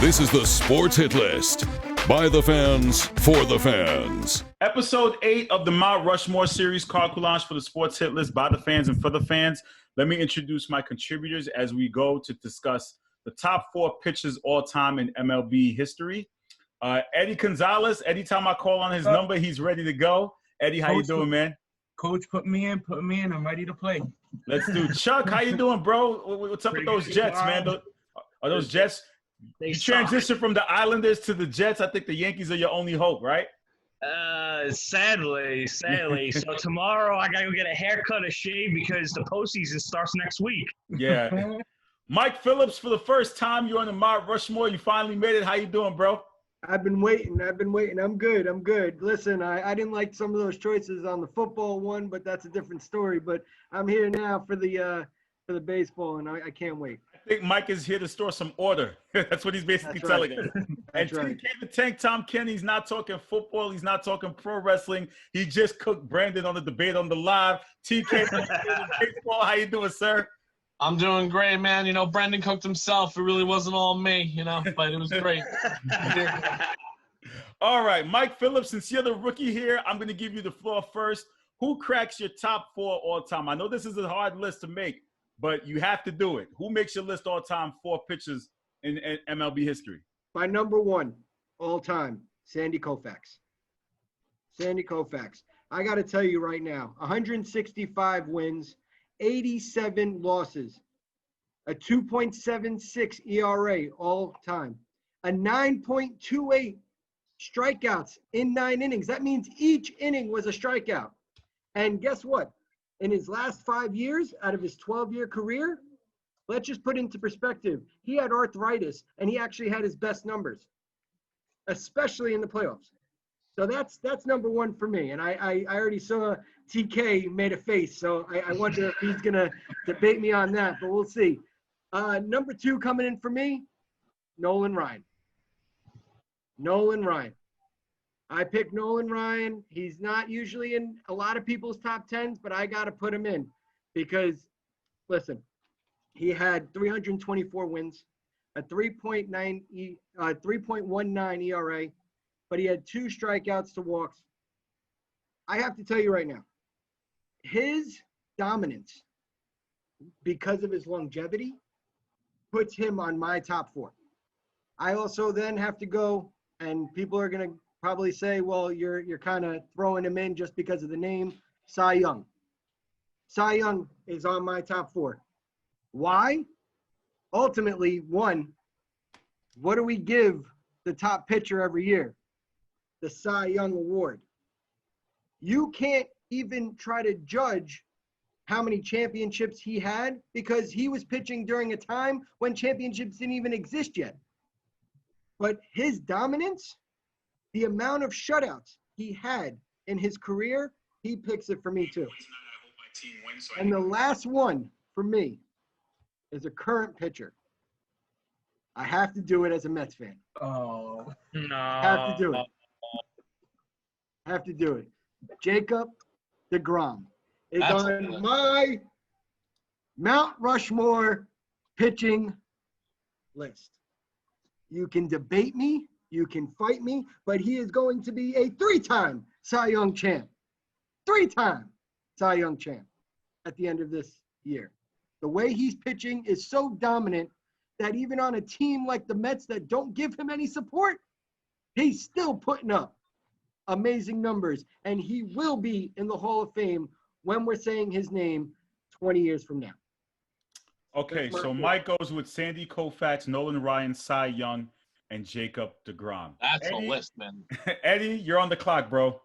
This is the Sports Hit List. By the fans, for the fans. Episode 8 of the Mount Rushmore series, Card Coulage for the Sports Hit List, by the fans and for the fans. Let me introduce my contributors as we go to discuss the top 4 pitchers all time in MLB history. Eddie Gonzalez, anytime I call on his number, he's ready to go. Eddie, how you doing, man? Coach, put me in. I'm ready to play. Let's do it. Chuck, how you doing, bro? What's up with those Jets, man? Are those Jets? You transitioned from the Islanders to the Jets. I think the Yankees are your only hope, right? Sadly. So tomorrow I gotta go get a haircut, a shave, because the postseason starts next week. Yeah. Mike Phillips, for the first time, you're on the Mount Rushmore. You finally made it. How you doing, bro? I've been waiting. I'm good. Listen, I didn't like some of those choices on the football one, but that's a different story. But I'm here now for the baseball, and I can't wait. I think Mike is here to store some order. That's what he's basically telling us. And right. TK the Tank, Tom Kenny, he's not talking football. He's not talking pro wrestling. He just cooked Brandon on the debate on the live. TK, baseball, how you doing, sir? I'm doing great, man. You know, Brandon cooked himself. It really wasn't all me, but it was great. All right, Mike Phillips, since you're the rookie here, I'm going to give you the floor first. Who cracks your top 4 all time? I know this is a hard list to make, but you have to do it. Who makes your list all time 4 pitchers in MLB history? My number 1 all time, Sandy Koufax. I got to tell you right now, 165 wins, 87 losses, a 2.76 ERA all time, a 9.28 strikeouts in 9 innings. That means each inning was a strikeout. And guess what? In his last 5 years, out of his 12-year career, let's just put into perspective, he had arthritis, and he actually had his best numbers, especially in the playoffs. So that's number 1 for me. And I already saw TK made a face, so I wonder if he's going to debate me on that, but we'll see. Number 2 coming in for me, Nolan Ryan. I picked Nolan Ryan. He's not usually in a lot of people's top 10s, but I got to put him in because, listen, he had 324 wins, a 3.19 ERA, but he had 2 strikeouts to walks. I have to tell you right now, his dominance, because of his longevity, puts him on my top 4. I also then have to go, and people are going to probably say, well, you're kind of throwing him in just because of the name, Cy Young. Cy Young is on my top 4. Why? Ultimately, 1, what do we give the top pitcher every year? The Cy Young Award. You can't even try to judge how many championships he had because he was pitching during a time when championships didn't even exist yet. But his dominance, the amount of shutouts he had in his career, he picks it for me too. And the last one for me is a current pitcher. I have to do it as a Mets fan. Oh, No. Have to do it. Jacob deGrom is on my Mount Rushmore pitching list. You can debate me, you can fight me, but he is going to be a 3-time Cy Young champ. 3-time Cy Young champ at the end of this year. The way he's pitching is so dominant that even on a team like the Mets that don't give him any support, he's still putting up amazing numbers, and he will be in the Hall of Fame when we're saying his name 20 years from now. Okay, so Mike goes with Sandy Koufax, Nolan Ryan, Cy Young, and Jacob deGrom. That's Eddie, a list, man. Eddie, you're on the clock, bro.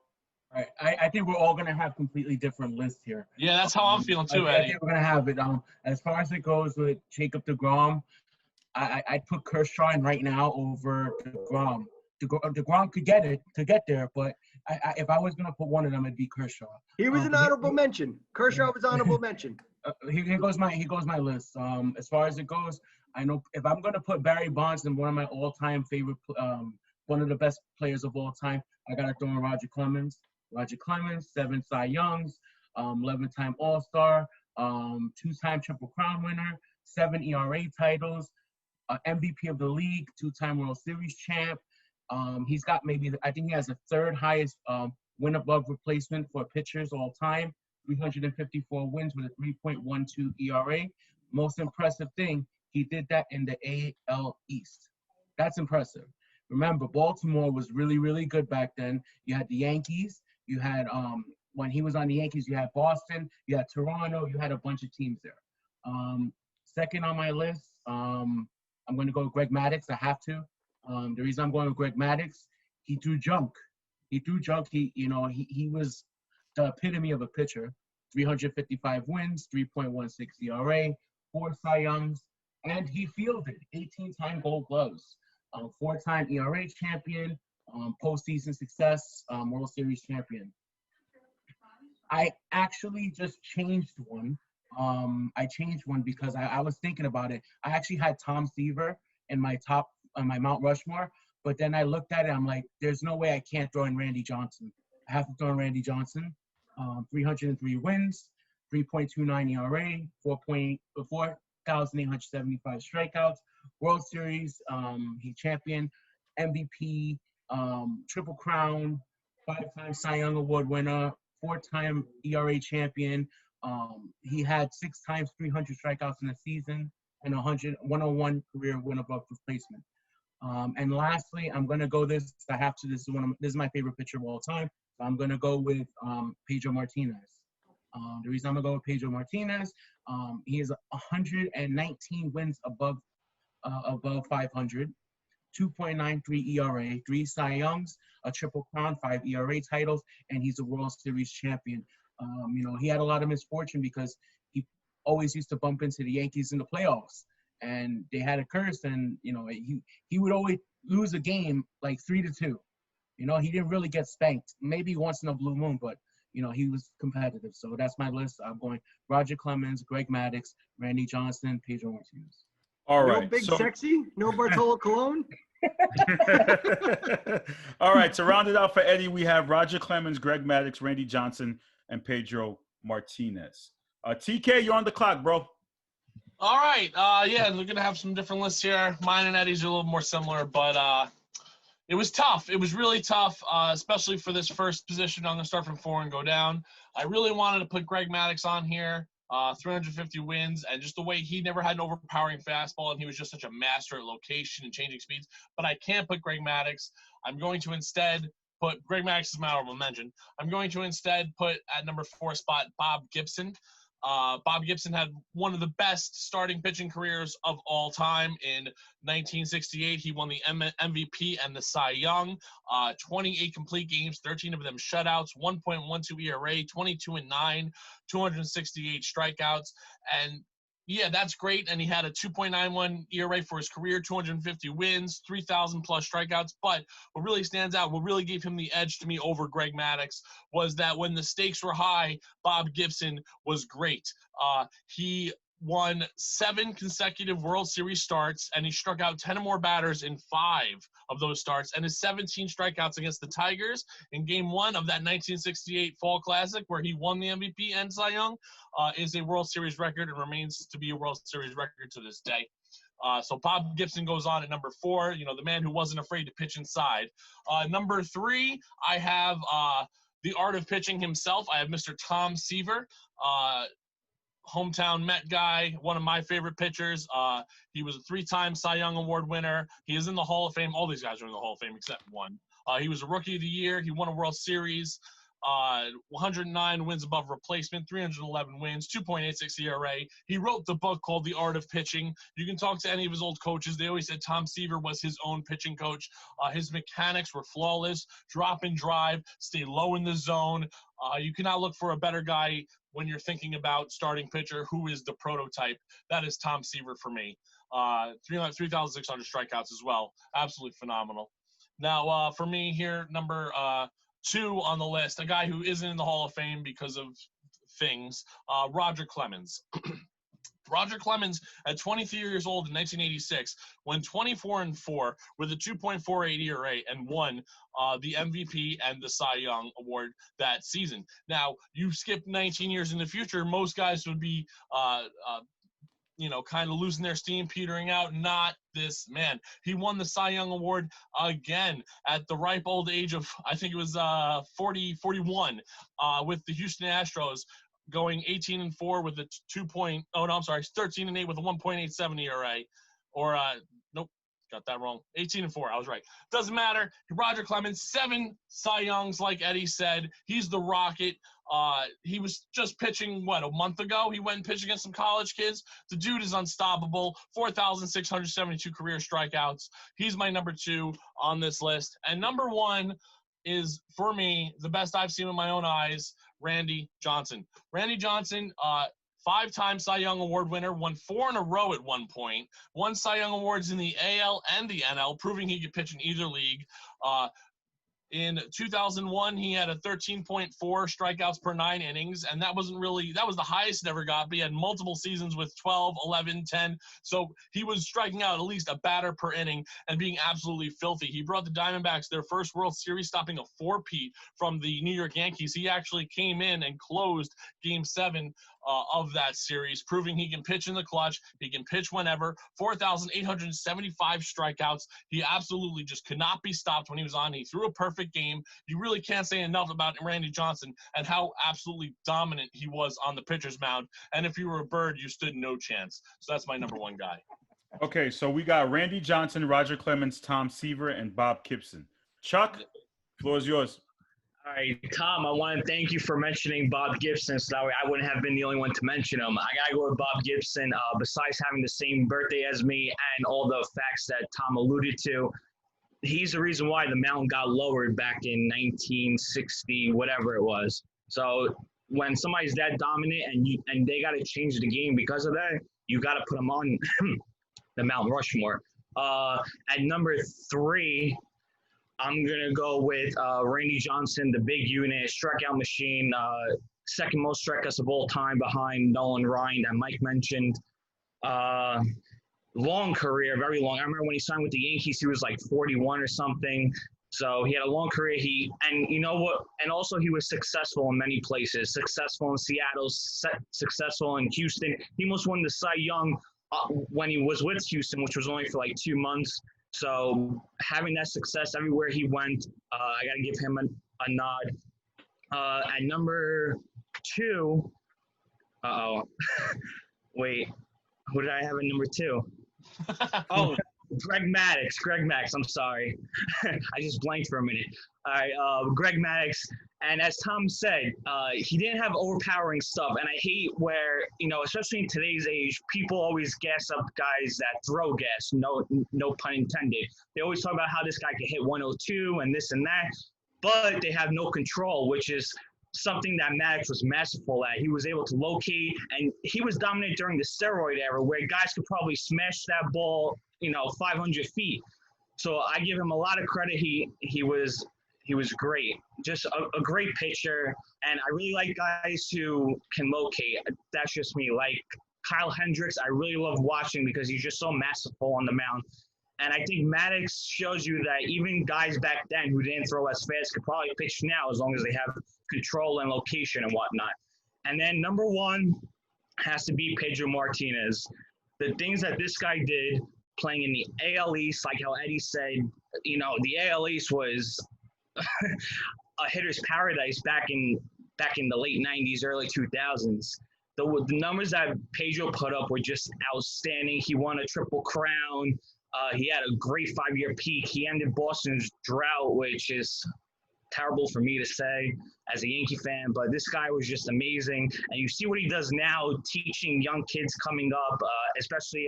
all right. I think we're all gonna have completely different lists here. Yeah, that's how I'm feeling too, I Eddie. think we're gonna have it. As far as it goes with Jacob deGrom, I'd put Kershaw in right now over deGrom. DeGrom could get there, but if I was gonna put one of them, it'd be Kershaw. He was an honorable mention. Kershaw was honorable mention. Here goes my list. As far as it goes, I know if I'm gonna put Barry Bonds in one of my all-time favorite, one of the best players of all time, I gotta throw in Roger Clemens. 7 Cy Youngs, 11-time All-Star, 2-time Triple Crown winner, 7 ERA titles, MVP of the league, 2-time World Series champ. He's got I think he has the third highest win above replacement for pitchers all time, 354 wins with a 3.12 ERA. Most impressive thing, he did that in the AL East. That's impressive. Remember, Baltimore was really, really good back then. You had the Yankees. You had, when he was on the Yankees, you had Boston. You had Toronto. You had a bunch of teams there. Second on my list, I'm going to go with Greg Maddux. I have to. The reason I'm going with Greg Maddux, he threw junk. He was the epitome of a pitcher. 355 wins, 3.16 ERA, 4 Cy Youngs, and he fielded 18-time Gold Gloves, 4-time ERA champion, postseason success, World Series champion. I actually just changed one. I changed one because I was thinking about it. I actually had Tom Seaver in my Mount Rushmore, but then I looked at it. I'm like, there's no way I can't throw in Randy Johnson. I have to throw in Randy Johnson. 303 wins, 3.29 ERA, 4,875 strikeouts, World Series, he champion, MVP, Triple Crown, 5-time Cy Young Award winner, 4-time ERA champion. He had 6 times 300 strikeouts in a season and 101 career win above replacement. And lastly, I'm gonna go this. I have to. This is my favorite pitcher of all time. So I'm gonna go with Pedro Martinez. The reason I'm gonna go with Pedro Martinez, he has 119 wins above 500, 2.93 ERA, 3 Cy Youngs, a Triple Crown, 5 ERA titles, and he's a World Series champion. He had a lot of misfortune because he always used to bump into the Yankees in the playoffs, and they had a curse, and he would always lose a game like 3-2. He didn't really get spanked. Maybe once in a blue moon, but he was competitive. So that's my list. I'm going Roger Clemens, Greg Maddux, Randy Johnson, Pedro Martinez. All No right. Big Sexy? No Bartolo Colon? All right. To round it out for Eddie, we have Roger Clemens, Greg Maddux, Randy Johnson, and Pedro Martinez. TK, you're on the clock, bro. All right. Yeah, we're going to have some different lists here. Mine and Eddie's are a little more similar, but it was tough. It was really tough, especially for this first position. I'm going to start from 4 and go down. I really wanted to put Greg Maddux on here, 350 wins, and just the way he never had an overpowering fastball, and he was just such a master at location and changing speeds. But I can't put Greg Maddux. I'm going to instead put – Greg Maddux is my honorable mention. I'm going to instead put at number 4 spot Bob Gibson. Bob Gibson had one of the best starting pitching careers of all time. In 1968, he won the MVP and the Cy Young. 28 complete games, 13 of them shutouts, 1.12 ERA, 22-9, 268 strikeouts, and yeah, that's great. And he had a 2.91 ERA for his career, 250 wins, 3,000 plus strikeouts. But what really stands out, what really gave him the edge to me over Greg Maddux, was that when the stakes were high, Bob Gibson was great. He won 7 consecutive World Series starts, and he struck out 10 or more batters in 5 of those starts. And his 17 strikeouts against the Tigers in Game 1 of that 1968 Fall Classic, where he won the MVP and Cy Young, is a World Series record and remains to be a World Series record to this day. So Bob Gibson goes on at number 4, the man who wasn't afraid to pitch inside. Number 3, I have the art of pitching himself. I have Mr. Tom Seaver. Hometown Met guy, one of my favorite pitchers. He was a 3-time Cy Young Award winner. He is in the Hall of Fame. All these guys are in the Hall of Fame except one. He was a Rookie of the Year. He won a World Series. 109 wins above replacement, 311 wins, 2.86 ERA. He wrote the book called The Art of Pitching. You can talk to any of his old coaches. They always said Tom Seaver was his own pitching coach. His mechanics were flawless. Drop and drive, stay low in the zone. You cannot look for a better guy when you're thinking about starting pitcher. Who is the prototype? That is Tom Seaver for me. 3,600 strikeouts as well. Absolutely phenomenal. Now, for me here, number 2 on the list, a guy who isn't in the Hall of Fame because of things, Roger Clemens. Roger Clemens, at 23 years old in 1986, went 24-4 with a 2.48 ERA and won the MVP and the Cy Young Award that season. Now, you skip 19 years in the future, most guys would be kind of losing their steam, petering out. Not this man. He won the Cy Young Award again at the ripe old age of, I think it was 41, with the Houston Astros, going 18-4 with a 13-8 with a 1.87 ERA, or nope, got that wrong. 18-4, I was right. Doesn't matter. Roger Clemens, 7 Cy Youngs, like Eddie said. He's the Rocket. He was just pitching, a month ago? He went and pitched against some college kids. The dude is unstoppable. 4,672 career strikeouts. He's my number 2 on this list. And number 1 is, for me, the best I've seen with my own eyes, Randy Johnson. Randy Johnson, 5-time Cy Young Award winner, won 4 in a row at one point, won Cy Young Awards in the AL and the NL, proving he could pitch in either league. In 2001, he had a 13.4 strikeouts per 9 innings, and that was the highest it ever got, but he had multiple seasons with 12, 11, 10. So he was striking out at least a batter per inning and being absolutely filthy. He brought the Diamondbacks their first World Series, stopping a 4-peat from the New York Yankees. He actually came in and closed Game 7 of that series, proving he can pitch in the clutch. He can pitch whenever. 4,875 strikeouts. He absolutely just could not be stopped when he was on. He threw a perfect game. You really can't say enough about Randy Johnson and how absolutely dominant he was on the pitcher's mound. And if you were a bird, you stood no chance. So that's my number 1 guy. Okay, so we got Randy Johnson, Roger Clemens, Tom Seaver, and Bob Gibson. Chuck, floor is yours. All right, Tom, I want to thank you for mentioning Bob Gibson, so that way I wouldn't have been the only one to mention him. I got to go with Bob Gibson. Besides having the same birthday as me and all the facts that Tom alluded to, he's the reason why the mountain got lowered back in 1960, whatever it was. So when somebody's that dominant and they got to change the game because of that, you got to put them on the Mount Rushmore. At number 3, I'm going to go with Randy Johnson, the big unit, strikeout machine, second most strikeouts of all time behind Nolan Ryan that Mike mentioned. Long career, very long. I remember when he signed with the Yankees, he was like 41 or something. So he had a long career. And you know what? And also he was successful in many places. Successful in Seattle, successful in Houston. He almost won the Cy Young when he was with Houston, which was only for like 2 months. So having that success everywhere he went, I got to give him a nod. At number 2, wait, who did I have at number 2? Oh, Greg Maddux, I'm sorry. I just blanked for a minute. All right, Greg Maddux. And as Tom said, he didn't have overpowering stuff. And I hate where, especially in today's age, people always gas up guys that throw gas, no pun intended. They always talk about how this guy can hit 102 and this and that, but they have no control, which is something that Maddux was masterful at. He was able to locate, and he was dominant during the steroid era where guys could probably smash that ball, 500 feet. So I give him a lot of credit. He was great, just a great pitcher. And I really like guys who can locate. That's just me. Like Kyle Hendricks, I really love watching because he's just so masterful on the mound. And I think Maddux shows you that even guys back then who didn't throw as fast could probably pitch now as long as they have control and location and whatnot. And then number 1 has to be Pedro Martinez. The things that this guy did playing in the AL East, like how Eddie said, the AL East was a hitter's paradise back in the late 90s, early 2000s. The numbers that Pedro put up were just outstanding. He won a Triple Crown. He had a great 5-year peak. He ended Boston's drought, which is terrible for me to say as a Yankee fan, but this guy was just amazing. And you see what he does now, teaching young kids coming up, especially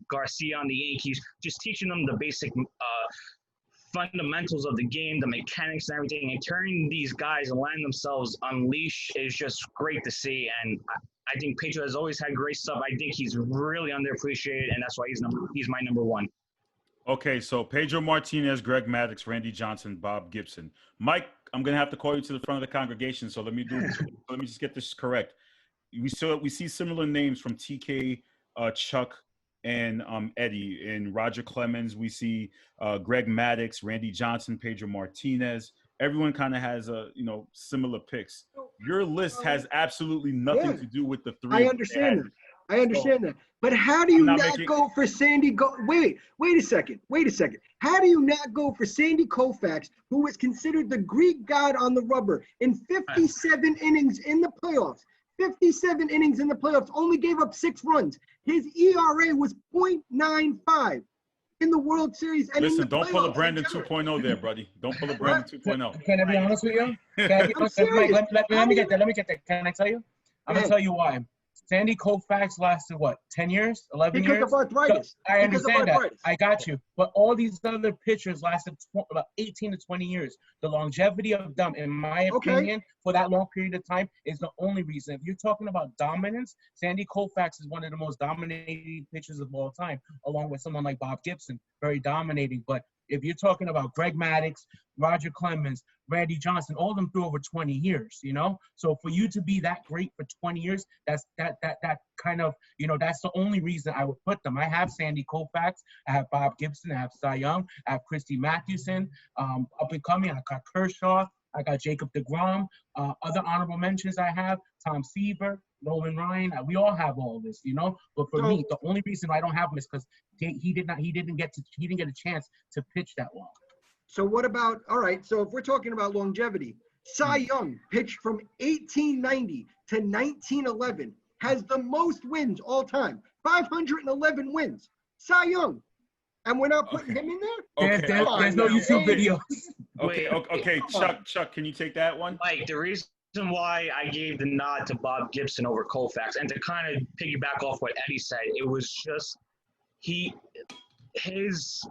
Garcia on the Yankees, just teaching them the basic fundamentals of the game, the mechanics and everything, and turning these guys and letting themselves unleash is just great to see. And I think Pedro has always had great stuff. I think he's really underappreciated, and that's why he's my number 1. Okay, so Pedro Martinez, Greg Maddux, Randy Johnson, Bob Gibson. Mike, I'm gonna have to call you to the front of the congregation. So let me just get this correct. We see similar names from TK, Chuck, and Eddie. In Roger Clemens, we see Greg Maddux, Randy Johnson, Pedro Martinez. Everyone kind of has similar picks. Your list has absolutely nothing to do with the 3. I understand. I understand that. But how do you not go for Sandy? Wait a second. How do you not go for Sandy Koufax, who was considered the Greek god on the rubber in 57 innings in the playoffs? 57 innings in the playoffs, only gave up 6 runs. His ERA was .95 in the World Series. And listen, don't pull a Brandon 2.0 there, buddy. Don't pull a Brandon 2.0. Can I be honest with you? Let me get there. Can I tell you? I'm going to tell you why. Sandy Koufax lasted, 10 years, 11 years? Because of arthritis. So I understand that. I got you. But all these other pitchers lasted about 18 to 20 years. The longevity of them, in my opinion, for that long period of time is the only reason. If you're talking about dominance, Sandy Koufax is one of the most dominating pitchers of all time, along with someone like Bob Gibson, very dominating. But if you're talking about Greg Maddux, Roger Clemens, Randy Johnson, all of them threw over 20 years, So for you to be that great for 20 years, that's that kind of, that's the only reason I would put them. I have Sandy Koufax, I have Bob Gibson, I have Cy Young, I have Christy Mathewson, up and coming, I got Kershaw, I got Jacob deGrom. Other honorable mentions I have, Tom Seaver, Nolan Ryan. We all have all this, But for me, the only reason I don't have him is because he didn't get a chance to pitch that long. So what about, all right, so if we're talking about longevity, Cy Young pitched from 1890 to 1911, has the most wins all time, 511 wins. Cy Young. And we're not putting him in there? There's no YouTube videos. Okay. Chuck, can you take that one? Like, the reason why I gave the nod to Bob Gibson over Koufax, and to kind of piggyback off what Eddie said, it was just his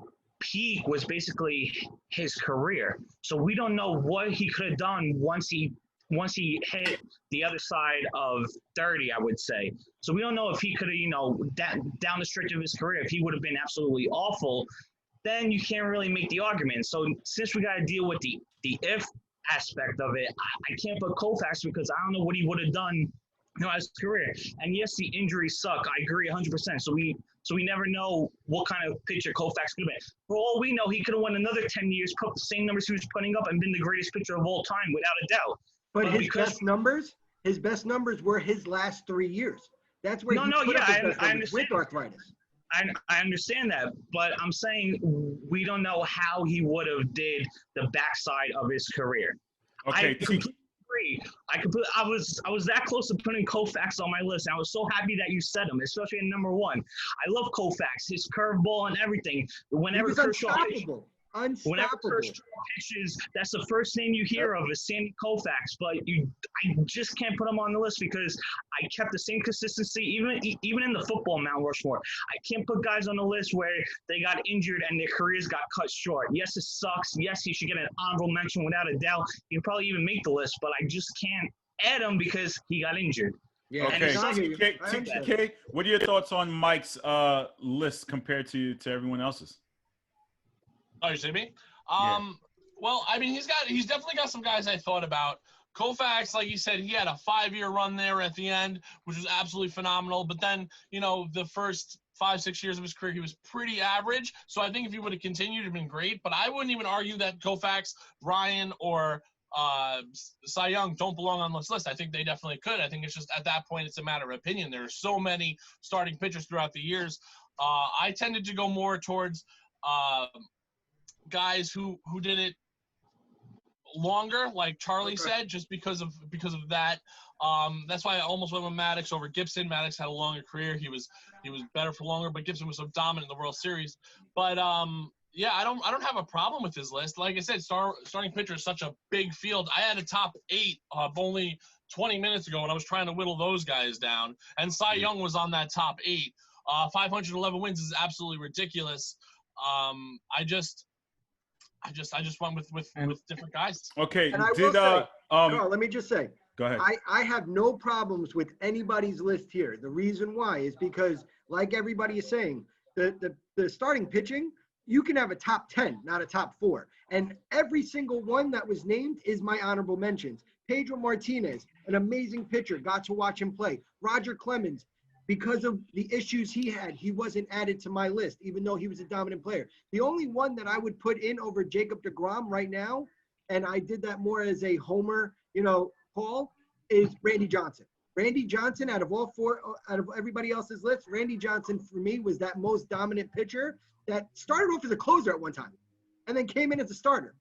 peak was basically his career. So we don't know what he could have done once he hit the other side of 30, I would say. So we don't know if he could have, down the stretch of his career, if he would have been absolutely awful, then you can't really make the argument. So since we got to deal with the if aspect of it, I can't put Koufax because I don't know what he would have done as his career. And yes, the injuries suck. I agree 100%. So we never know what kind of pitcher Koufax could have been. For all we know, he could have won another 10 years, put the same numbers he was putting up, and been the greatest pitcher of all time, without a doubt. But his best numbers were his last 3 years. That's where I understand with arthritis. I understand that, but I'm saying we don't know how he would have did the backside of his career. Okay, I completely agree. I was that close to putting Koufax on my list. And I was so happy that you said him, especially in number 1. I love Koufax, his curveball and everything. Whenever Kershaw pitches, that's the first name you hear of is Sandy Koufax. But I just can't put him on the list because I kept the same consistency even in the football Mount Rushmore. I can't put guys on the list where they got injured and their careers got cut short. Yes, it sucks. Yes, he should get an honorable mention without a doubt. He'll probably even make the list, but I just can't add him because he got injured. Yeah. Okay. TK, what are your thoughts on Mike's list compared to everyone else's? Oh, you see me? Well, I mean, he's definitely got some guys I thought about. Koufax, like you said, he had a 5-year run there at the end, which was absolutely phenomenal. But then, the first 5-6 years of his career, he was pretty average. So I think if he would have continued, it'd been great. But I wouldn't even argue that Koufax, Ryan, or Cy Young don't belong on this list. I think they definitely could. I think it's just at that point, it's a matter of opinion. There are so many starting pitchers throughout the years. I tended to go more towards guys who did it longer, like Charlie said, just because of that. That's why I almost went with Maddux over Gibson. Maddux had a longer career. He was better for longer, but Gibson was so dominant in the World Series. But yeah, I don't have a problem with his list. Like I said, starting pitcher is such a big field. I had a top 8 only 20 minutes ago when I was trying to whittle those guys down, and Cy Young was on that top 8. 511 wins is absolutely ridiculous. I just went with different guys. Okay. And I will say, let me just say, go ahead. I have no problems with anybody's list here. The reason why is because, like everybody is saying, the starting pitching, you can have a top 10, not a top 4. And every single one that was named is my honorable mentions. Pedro Martinez, an amazing pitcher, got to watch him play. Roger Clemens, because of the issues he had, he wasn't added to my list, even though he was a dominant player. The only one that I would put in over Jacob deGrom right now, and I did that more as a homer, call, is Randy Johnson. Randy Johnson, out of everybody else's list, Randy Johnson for me was that most dominant pitcher that started off as a closer at one time, and then came in as a starter,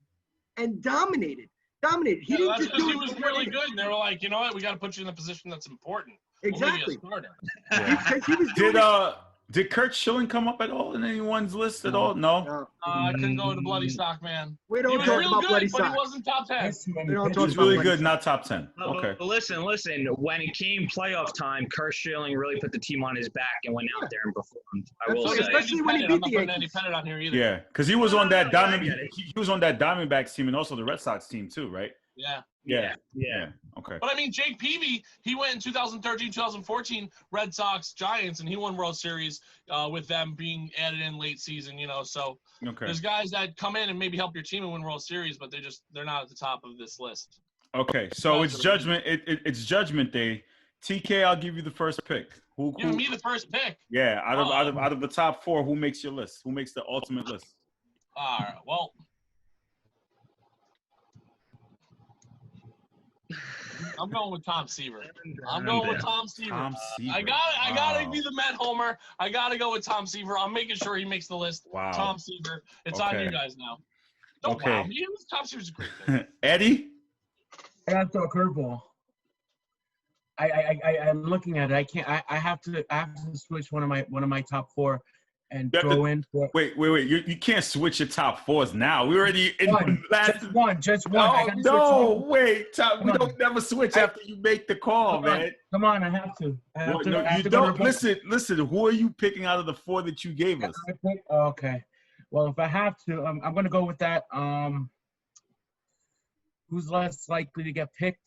and dominated. He didn't that's just because do he it was for really Randy. good. And they were like, you know what? We got to put you in a position that's important. Exactly. We'll give you a starter. Because he was doing Did Kurt Schilling come up at all in anyone's list at all? No. No. I couldn't go with the bloody sock, man. We He don't was talk real about good, bloody but he socks. wasn't top 10. We don't talk He's about really bloody good, not top 10. Okay. But listen. When it came playoff time, Kurt Schilling really put the team on his back and went out there and performed. I will Absolutely. say. Especially when he beat I'm not the putting Yankees. Eddie Pettit on here either. Yeah, because he was on that No, I Diamond. get it. He was on that Diamondbacks team and also the Red Sox team too, right? Yeah. Yeah. Okay. But I mean, Jake Peavy, he went in 2013, 2014, Red Sox, Giants, and he won World Series with them being added in late season, So Okay. there's guys that come in and maybe help your team and win World Series, but they're not at the top of this list. Okay. So it's judgment. It's judgment day. TK, I'll give you the first pick. Who? Give me the first pick. Yeah. Out of the top 4, who makes your list? Who makes the ultimate list? All right. Well. I'm going with Tom Seaver. Tom Seaver. I gotta be the Met homer. I gotta go with Tom Seaver. I'm making sure he makes the list. Wow. Tom Seaver. It's on you guys now. Don't Okay. wow me. Tom Seaver's a great pick. Eddie. I got to throw a curveball. I'm looking at it. I can't. I have to switch one of my top 4 and throw in for. Wait. You can't switch your top 4s now. We already in One, the last. just one. I gotta No, switch wait. Tom, we don't never switch after you make the call, man. Come on, I have to. You don't listen. Who are you picking out of the 4 that you gave us? Okay. Well, if I have to, I'm going to go with that. Who's less likely to get picked?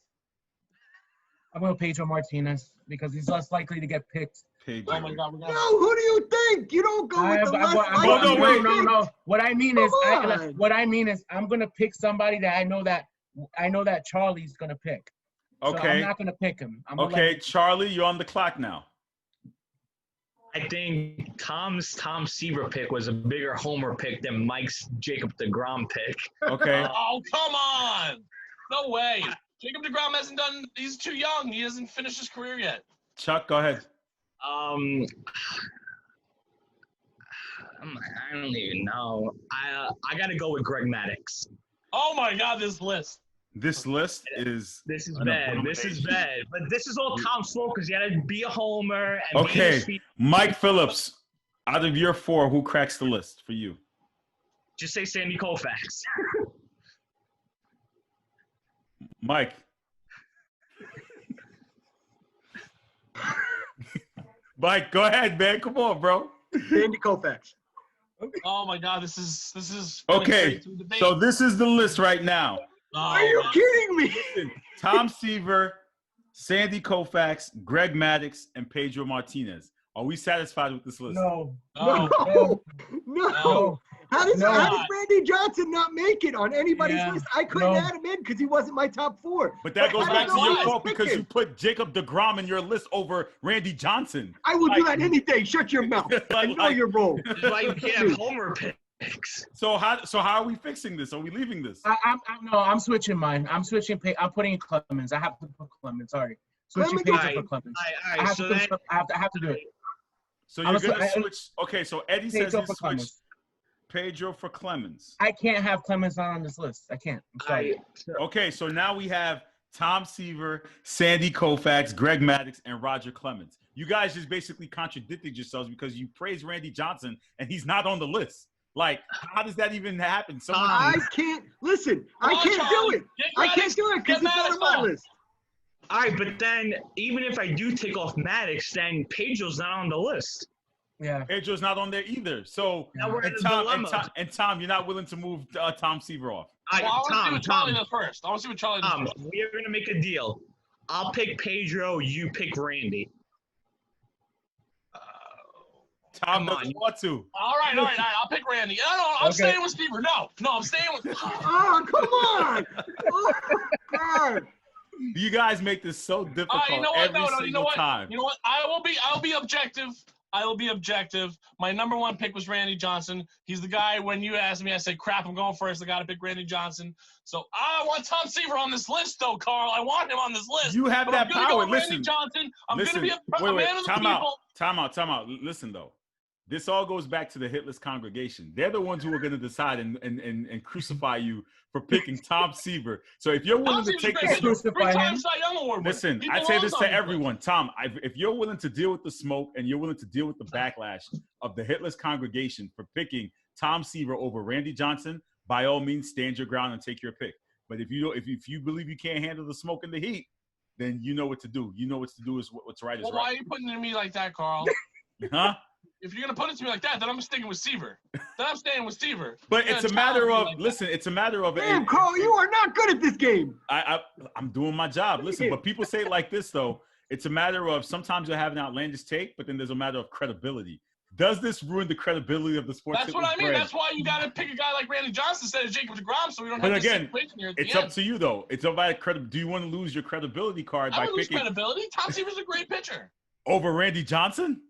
I'm going to Pedro Martinez because he's less likely to get picked. Pedro. Oh my God, No, who do you think? You don't go with the less likely. No. What I mean is, on. I'm going to pick somebody that I know that Charlie's going to pick. So Okay. I'm not going to pick him. Okay, Charlie, you're on the clock now. I think Tom Seaver pick was a bigger homer pick than Mike's Jacob deGrom pick. Okay. Oh, come on. No way. Jacob deGrom hasn't done – he's too young. He hasn't finished his career yet. Chuck, go ahead. I don't even know. I got to go with Greg Maddux. Oh, my God, this list. This list is – This is bad. This is bad. But this is all Tom's fault because he had to be a homer. And okay. Mike Phillips, out of your 4, who cracks the list for you? Just say Sandy Koufax. Mike. Mike, go ahead, man. Come on, bro. Sandy Koufax. Oh, my God, this is Okay, so this is the list right now. Are you kidding me? Listen, Tom Seaver, Sandy Koufax, Greg Maddux, and Pedro Martinez. Are we satisfied with this list? No. How does Randy Johnson not make it on anybody's list? I couldn't add him in because he wasn't my top 4. But that goes back to your fault fault because you put Jacob deGrom in your list over Randy Johnson. I will do that any day. Shut your mouth. I know your role. Why you can't have homer picks? So how are we fixing this? Are we leaving this? I'm switching mine. I'm switching. I'm putting in Clemens. I have to put Clemens. Sorry. Switching Pedro for Clemens. All right, I have to do it. So you're going to switch. Okay, so Eddie says he switched Pedro for Clemens. I can't have Clemens not on this list. I can't. I'm sorry. Okay, so now we have Tom Seaver, Sandy Koufax, Greg Maddux, and Roger Clemens. You guys just basically contradicted yourselves because you praised Randy Johnson and he's not on the list. Like, how does that even happen? I can't. Listen, I can't do it. I can't do it because it's not on my list. All right, but then even if I do take off Maddux, then Pedro's not on the list. Yeah. Pedro's not on there either. So, and Tom, you're not willing to move Tom Seaver off. I want to see what Charlie does first. We are going to make a deal. I'll pick Pedro. You pick Randy. Tom doesn't want to. All right. I'll pick Randy. No, I'm staying with Seaver. No, I'm staying with. Oh, come on! Oh, God. You guys make this so difficult every single time. You know what? I'll be objective. I will be objective. My number one pick was Randy Johnson. He's the guy, when you asked me, I said, crap, I'm going first. I got to pick Randy Johnson. So I want Tom Seaver on this list, though, Carl. I want him on this list. You have that power. Randy Johnson. I'm going to be a man of the people. Time out. Listen, though. This all goes back to the hitless congregation. They're the ones who are going to decide and crucify you for picking Tom Seaver. So if you're willing to take this, three-time Cy Young Award. Listen, I say this to everyone, Tom. If you're willing to deal with the smoke and you're willing to deal with the backlash of the hitless congregation for picking Tom Seaver over Randy Johnson, by all means, stand your ground and take your pick. But if you believe you can't handle the smoke and the heat, then you know what to do. You know what to do is what's right is right. Why are you putting it to me like that, Carl? Huh? If you're gonna put it to me like that, then I'm sticking with Seaver. Then I'm staying with Seaver. But it's a matter of it's a matter of. Damn, Carl, you are not good at this game. I'm doing my job. Listen, but people say it like this though. It's a matter of sometimes you have an outlandish take, but then there's a matter of credibility. Does this ruin the credibility of the sports? That's what I mean. That's why you got to pick a guy like Randy Johnson instead of Jacob deGrom, so we don't have this situation here at the end. It's up to you though. It's about credibility. Do you want to lose your credibility card by picking credibility? Tom Seaver's a great pitcher. Over Randy Johnson?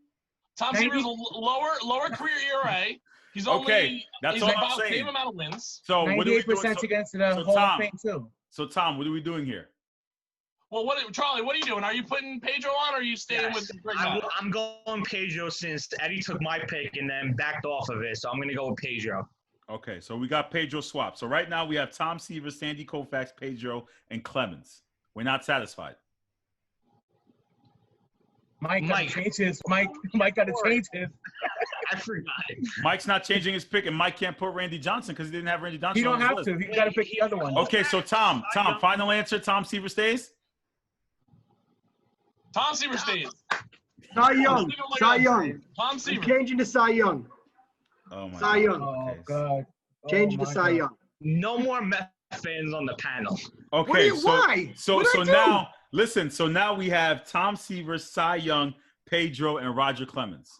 Tom Seaver's a lower career ERA. He's only that's all I'm about the saying. same amount of wins. So 98% against the Hall of Fame too. So Tom, what are we doing here? Well, Charlie, what are you doing? Are you putting Pedro on, or are you staying with Greg Maddux? I'm going Pedro since Eddie took my pick and then backed off of it, so I'm going to go with Pedro. Okay, so we got Pedro swap. So right now we have Tom Seaver, Sandy Koufax, Pedro, and Clemens. We're not satisfied. Mike got to change his. Mike got to change his. I forgot. Mike's not changing his pick, and Mike can't put Randy Johnson because he didn't have Randy Johnson. He don't have to. He got to pick the other one. Okay, so Tom, final answer. Tom Seaver stays. Tom Seaver stays. Cy Young. Tom Seaver. I'm changing to Cy Young. Oh my Cy Young. Oh God. Changing to Cy Young. No more Mets fans on the panel. Okay, why? So now listen. So now we have Tom Seaver, Cy Young, Pedro, and Roger Clemens.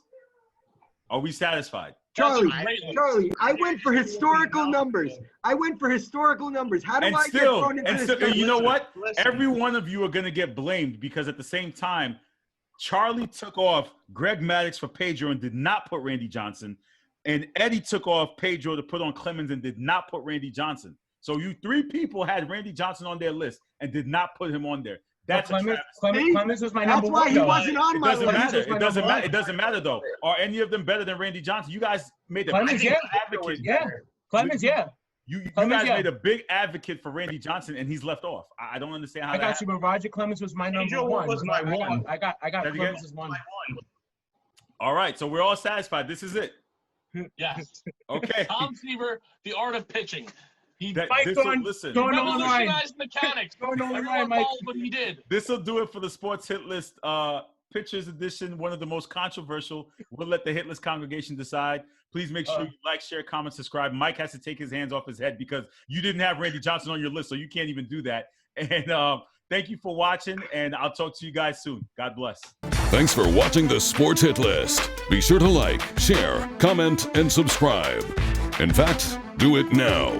Are we satisfied? Charlie, I went for historical numbers. How do I get thrown into this? You know what? Every one of you are going to get blamed because at the same time, Charlie took off Greg Maddux for Pedro and did not put Randy Johnson. And Eddie took off Pedro to put on Clemens and did not put Randy Johnson. So you three people had Randy Johnson on their list and did not put him on there. That's Clemens was my number one. That's why he wasn't on my list. It doesn't matter though. Are any of them better than Randy Johnson? You guys made a Clemens, big advocate. Yeah. Clemens, yeah. You guys made a big advocate for Randy Johnson, and he's left off. I don't understand how. I got you, but Roger Clemens was my number one. Was my one. I got Clemens as one. All right, so we're all satisfied. This is it. Yes. Okay. Tom Seaver, the art of pitching. He listen. revolutionized mechanics. But he did. This will do it for the Sports Hit List Pitchers Edition, one of the most controversial. We'll let the Hit List congregation decide. Please make sure you like, share, comment, subscribe. Mike has to take his hands off his head because you didn't have Randy Johnson on your list, so you can't even do that. And thank you for watching, and I'll talk to you guys soon. God bless. Thanks for watching the Sports Hit List. Be sure to like, share, comment, and subscribe. In fact, do it now.